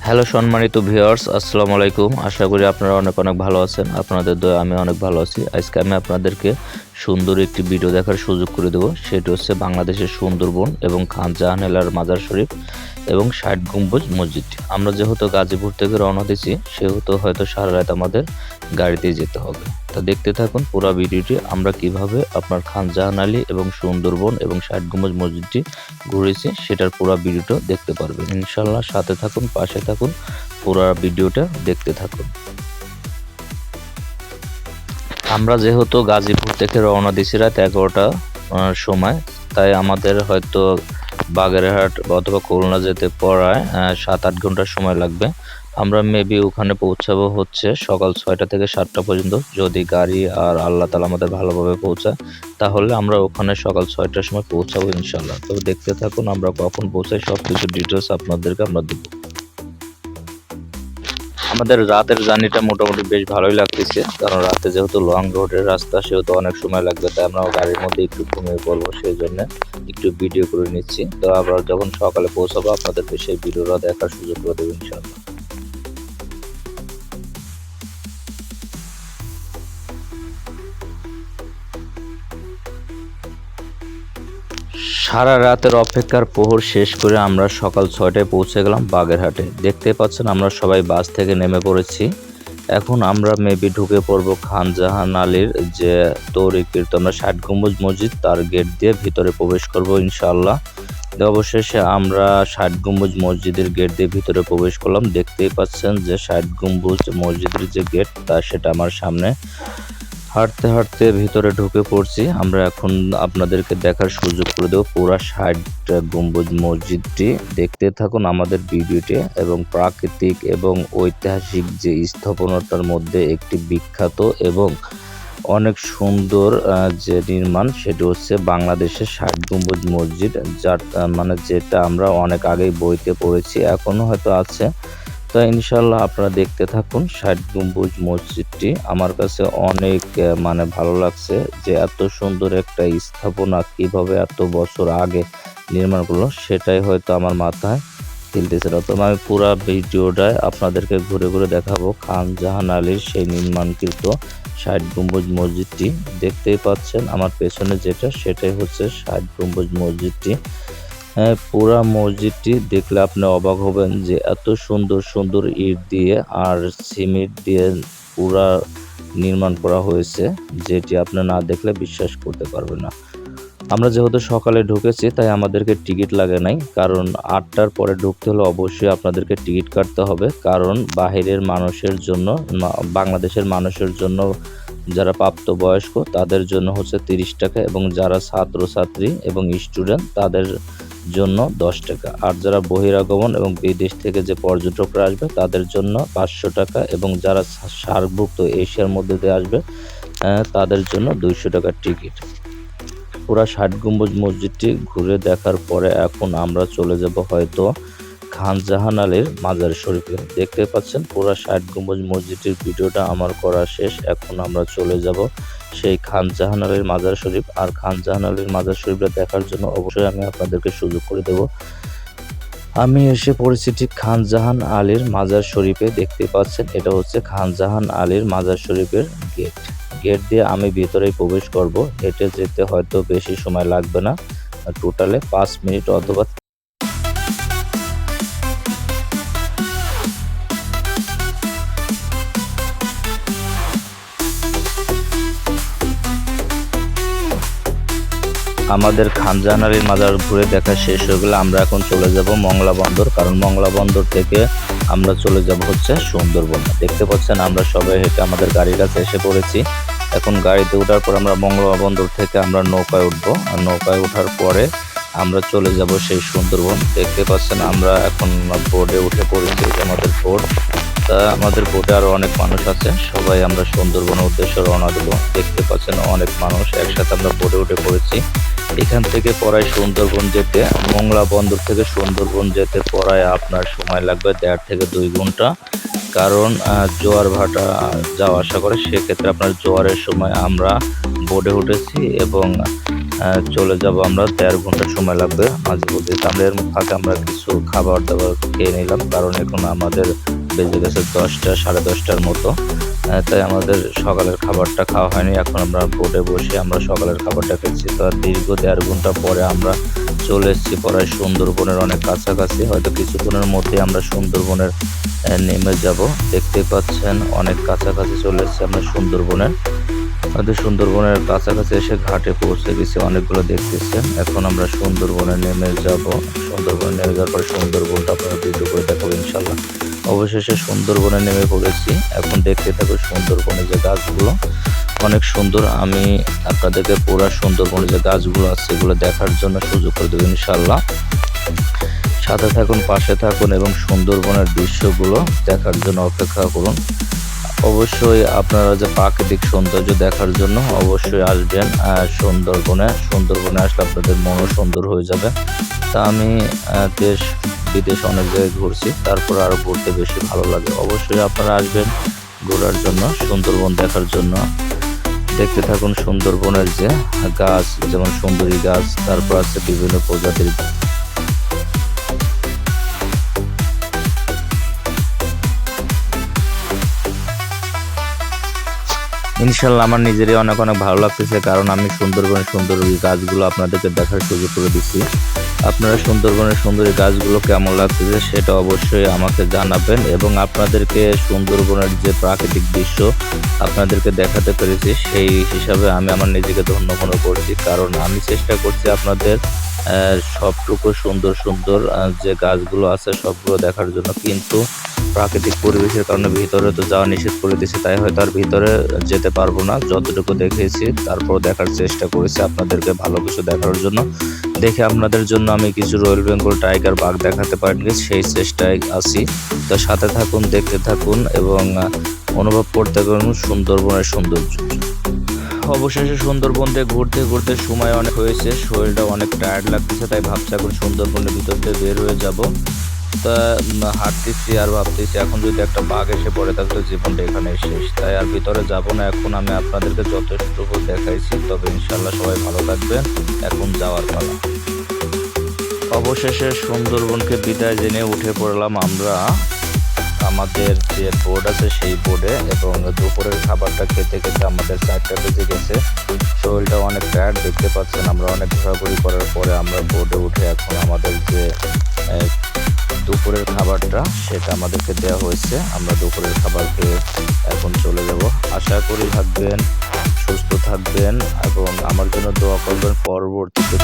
Hello সম্মানিত viewers, আসসালামু আলাইকুম। আশা করি আপনারা অনেক অনেক ভালো আছেন। আপনাদের দয়ায় আমি অনেক ভালো আছি। আজকে আমি আপনাদেরকে সুন্দর একটি ভিডিও দেখার সুযোগ করে দেবো। সেটি হচ্ছে বাংলাদেশের সুন্দরবন এবং খান জাহান এলার মাজার শরীফ এবং ৬০ গম্বুজ মসজিদটি। আমরা যেহেতু গাজীপুর থেকে রওনা দিয়েছি, সেহেতু হয়তো সারা রাত আমাদের গাড়িতেই যেতে হবে। তো দেখতে থাকুন পুরো ভিডিওটি। আমরা কিভাবে আপনার খান জাহান আলী এবং সুন্দরবন এবং ৬০ গম্বুজ মসজিদটি ঘুরেছি সেটার পুরো ভিডিওটা দেখতে পারবেন। ইনশাল্লাহ সাথে থাকুন, পাশে থাকুন, পুরো ভিডিওটা দেখতে থাকুন। আমরা যেহেতু গাজীপুর থেকে রওনা দিয়েছি রাত 11টার সময়, তাই আমাদের হয়তো বাগেরহাট অথবা খুলনা যেতে প্রায় 7-8 ঘন্টার সময় লাগবে। আমরা মেবি ওখানে পৌঁছাবো হচ্ছে সকাল 6টা থেকে 7টা পর্যন্ত। যদি গাড়ি আর আল্লাহ তাআলা আমাদের ভালোভাবে পৌঁছায়, তাহলে আমরা ওখানে সকাল 6টার সময় পৌঁছাবো ইনশাল্লাহ। তো দেখতে থাকুন আমরা কখন পৌঁছাই, সব কিছু ডিটেলস আপনাদেরকে আমরা দেবো। আমাদের রাতের জার্নিটা মোটামুটি বেশ ভালোই লাগতেছে, কারণ রাতে যেহেতু লং রোডের রাস্তা, সেহেতু অনেক সময় লাগবে। তাই আমরা গাড়ির মধ্যে একটু ঘুমিয়ে পড়বো, সেই জন্য একটু ভিডিও করে নিচ্ছি। তো আবার যখন সকালে পৌঁছাবো আপনাদেরকে সেই ভিডিওটা দেখার সুযোগ করে দেবো ইনশাআল্লাহ। সারা রাতের অপেক্ষার প্রহর শেষ করে আমরা সকাল 6টায় পৌঁছে গেলাম বাগেরহাটে। দেখতে পাচ্ছেন আমরা সবাই বাস থেকে নেমে পড়েছি। এখন আমরা মেবি ঢুকে পড়ব খান জাহান আলীর যে তৌরিকৃত আমরা ৬০ গম্বুজ মসজিদ, তার গেট দিয়ে ভিতরে প্রবেশ করব ইনশাআল্লাহ। অবশেষে আমরা ৬০ গম্বুজ মসজিদের গেট দিয়ে ভিতরে প্রবেশ করলাম। দেখতেই পাচ্ছেন যে ৬০ গম্বুজ মসজিদের যে গেট, তা সেটা আমার সামনে। হাঁটতে হাঁটতে ভিতরে ঢুকে পড়ছি। আমরা এখন আপনাদেরকে দেখার সুযোগ করে দেবো পুরা ৬০ গম্বুজ মসজিদটি। দেখতে থাকুন আমাদের ভিডিওটি। এবং প্রাকৃতিক এবং ঐতিহাসিক যে স্থাপনাটার মধ্যে একটি বিখ্যাত এবং অনেক সুন্দর যে নির্মাণ, সেটি হচ্ছে বাংলাদেশের ৬০ গম্বুজ মসজিদ, যার মানে যেটা আমরা অনেক আগেই বইতে পড়েছি, এখনো হয়তো আছে। তো ইনশাল্লাহ আপনারা দেখতে থাকুন ৬০ গম্বুজ মসজিদটি। আমার কাছে অনেক মানে ভালো লাগছে যে এত সুন্দর একটা স্থাপনা কিভাবে এত বছর আগে নির্মাণ করলো, সেটাই হয়তো আমার মাথায় খেলতেছে না। তো আমি পুরো ভিডিওটায় আপনাদেরকে ঘুরে ঘুরে দেখাবো খান জাহান আলীর সেই নির্মাণকৃত ৬০ গম্বুজ মসজিদটি। দেখতেই পাচ্ছেন আমার পেছনে যেটা, সেটাই হচ্ছে ৬০ গম্বুজ মসজিদটি। পুরা মসজিদটি দেখলে আপনি অবাক হবেন যে এত সুন্দর সুন্দর ইট দিয়ে আর সিমেন্ট দিয়ে পুরা নির্মাণ করা হয়েছে, যেটি আপনি না দেখলে বিশ্বাস করতে পারবেন না। আমরা যেহেতু সকালে ঢুকেছি, তাই আমাদেরকে টিকিট লাগে নাই, কারণ 8টার পরে ঢুকতে হলে অবশ্যই আপনাদেরকে টিকিট কাটতে হবে। কারণ বাহিরের মানুষের জন্য, বাংলাদেশের মানুষের জন্য যারা প্রাপ্তবয়স্ক তাদের জন্য হচ্ছে 30 টাকা, এবং যারা ছাত্রছাত্রী এবং স্টুডেন্ট তাদের জন্য 10 টাকা। আর যারা বহিরাগমন এবং বিদেশ থেকে যে পর্যটকরা আসবে তাদের জন্য 500 টাকা, এবং যারা সার্কভুক্ত এশিয়ার মধ্যে দিয়ে আসবে তাদের জন্য 200 টাকার টিকিট। পুরা ৬০ গম্বুজ মসজিদটি ঘুরে দেখার পরে এখন আমরা চলে যাব হয়তো খান জাহান আলীর মাজার শরীফে। দেখতে পাচ্ছেন পুরা ৬০ গম্বুজ মসজিদের ভিডিওটা আমার করা শেষ। এখন আমরা চলে যাব সেই খান জাহান আলীর মাজার শরীফ। আর খান জাহান আলীর মাজার শরীফটা দেখার জন্য অবশ্যই আমি আপনাদেরকে সুযোগ করে দেব। আমি এসে পড়েছি ঠিক খান জাহান আলীর মাজার শরীফে। দেখতে পাচ্ছেন এটা হচ্ছে খান জাহান আলীর মাজার শরীফের গেট। গেট দিয়ে আমি ভিতরে প্রবেশ করব। হেঁটে যেতে হয়তো বেশি সময় লাগবে না, টোটালে 5 মিনিট অথবা। আমাদের খান জাহান আলীর মাজার ঘুরে দেখা শেষ হয়ে গেলে আমরা এখন চলে যাব মংলা বন্দর, কারণ মংলা বন্দর থেকে আমরা চলে যাব হচ্ছে সুন্দরবন। দেখতে পাচ্ছেন আমরা সবাই হেঁটে আমাদের গাড়ির কাছে এসে পড়েছি। এখন গাড়িতে ওঠার পর আমরা মংলা বন্দর থেকে আমরা নৌকায় উঠবো, আর নৌকায় ওঠার পরে আমরা চলে যাব সেই সুন্দরবন। দেখতে পাচ্ছেন আমরা এখন বোটে উঠে পড়েছি, আমাদের বোট। তা আমাদের বোটে আরো অনেক মানুষ আছে, সবাই আমরা সুন্দরবনের উদ্দেশ্যে রওনা দেবো। দেখতে পাচ্ছেন অনেক মানুষ একসাথে আমরা বোটে উঠে পড়েছি। এখান থেকে পড়ায় সুন্দরবন যেতে, মংলা বন্দর থেকে সুন্দরবন যেতে পড়ায় আপনার সময় লাগবে 1.5 থেকে 2 ঘন্টা। কারণ জোয়ার ভাটা যাওয়া আসা করে, সেক্ষেত্রে আপনার জোয়ারের সময় আমরা বোটে উঠেছি এবং চলে যাব আমরা। 1.5 ঘন্টা সময় লাগবে মাঝে মধ্যে। আমরা এর ফাঁকে আমরা কিছু খাবার দাবার খেয়ে নিলাম, কারণ এখন আমাদের বেজে গেছে 10টা 10:30টার মতো। তাই আমাদের সকালের খাবারটা খাওয়া হয়নি। এখন আমরা বোটে বসে আমরা সকালের খাবারটা খেয়েছি। তো দীর্ঘ 1.5 ঘন্টা পরে আমরা চলে এসেছি প্রায় সুন্দরবনের অনেক কাছাকাছি। হয়তো কিছুক্ষণের মধ্যে আমরা সুন্দরবনের নেমে যাব। দেখতে পাচ্ছেন অনেক কাছাকাছি চলে এসেছি আমরা সুন্দরবনের। আমাদের সুন্দরবনের কাছাকাছি এসে ঘাটে পৌঁছে গেছি, অনেকগুলো দেখতেছেন। এখন আমরা সুন্দরবনে নেমে যাব। সুন্দরবনে নেমে যাওয়ার পরে সুন্দরবনটা আপনারা ভিডিও করে দেখাবো ইনশাল্লাহ। অবশেষে সুন্দরবনে নেমে পড়েছি। এখন দেখতে থাকবো সুন্দরবনের যে গাছগুলো অনেক সুন্দর। আমি আপনাদেরকে পুরো সুন্দরবনের যে গাছগুলো আছে এগুলো দেখার জন্য সুযোগ করে দেবো ইনশাল্লাহ। সাথে থাকুন, পাশে থাকুন এবং সুন্দরবনের দৃশ্যগুলো দেখার জন্য অপেক্ষা করুন। অবশ্যই আপনারা যে প্রাকৃতিক সৌন্দর্য দেখার জন্য অবশ্যই আসবেন সুন্দরবনে। সুন্দরবনে আসলে আপনাদের মনও সুন্দর হয়ে যাবে। তা আমি দেশ বিদেশ অনেক জায়গায় ঘুরছি, তারপর আরও ঘুরতে বেশি ভালো লাগে। অবশ্যই আপনারা আসবেন ঘোরার জন্য, সুন্দরবন দেখার জন্য। দেখতে থাকুন সুন্দরবনের যে গাছ, যেমন সুন্দরী গাছ, তারপর আছে বিভিন্ন প্রজাতির। ইনশাল্লাহ আমার নিজেরই অনেক অনেক ভালো লাগতেছে, কারণ আমি সুন্দরবনের সুন্দর গাছগুলো আপনাদেরকে দেখার সুযোগ করে দিচ্ছি। আপনারা সুন্দরবনের সুন্দর গাছগুলো কেমন লাগতেছে সেটা অবশ্যই আমাকে জানাবেন, এবং আপনাদেরকে সুন্দরবনের যে প্রাকৃতিক দৃশ্য আপনাদেরকে দেখাতে পেরেছি সেই হিসাবে আমি আমার নিজেকে ধন্য মনে করছি, কারণ আমি চেষ্টা করছি আপনাদের সবটুকু সুন্দর সুন্দর যে গাছগুলো আছে সবগুলো দেখার জন্য। কিন্তু প্রাকৃতিক পরিবেশের কারণে ভিতরে তো যাওয়া নিষেধ করে দিয়েছে, তাই হয়তো আর ভিতরে যেতে পারবো না। যতটুকু দেখেছি তারপর দেখার চেষ্টা করেছি আপনাদেরকে ভালো কিছু দেখানোর জন্য। দেখে আপনাদের জন্য আমি কিছু রয়্যাল বেঙ্গল টাইগার বাঘ দেখাতে পারিনি, সেই চেষ্টায় আছি। তো সাথে থাকুন, দেখতে থাকুন এবং অনুভব করতে পারুন সুন্দরবনের সৌন্দর্য। অবশেষে সুন্দরবন দিয়ে ঘুরতে ঘুরতে সময় অনেক হয়েছে, শরীরটা অনেক টায়ার্ড লাগতেছে, তাই ভাবছি এখন সুন্দরবনের ভিতর দিয়ে বের হয়ে যাব। তা হাঁটতেছি আর ভাবতেছি এখন যদি একটা বাঘ এসে পড়ে তাহলে জীবনটা এখানে শেষ, তাই আর ভিতরে যাব না। এখন আমি আপনাদেরকে যথেষ্টটুকু দেখাইছি, তবে ইনশাল্লাহ সবাই ভালো থাকবেন। এখন যাওয়ার পালা। অবশেষে সুন্দরবনকে বিদায় জেনে উঠে পড়লাম আমরা আমাদের যে বোর্ড আছে সেই বোর্ডে, এবং দুপুরের খাবারটা খেতে খেতে আমাদের 4টা বেজে গেছে। শরীরটা অনেক টায়ার্ড, দেখতে পাচ্ছেন। আমরা অনেক ঘোরাঘুরি করার পরে আমরা বোর্ডে উঠে এখন আমাদের যে দুপুরের খাবারটা সেটা আমাদেরকে দেওয়া হয়েছে। আমরা দুপুরের খাবার খেয়ে এখন চলে যাব। আশা করি থাকবেন, সুস্থ থাকবেন এবং আমার জন্য দোয়া করবেন পরবর্তীতে।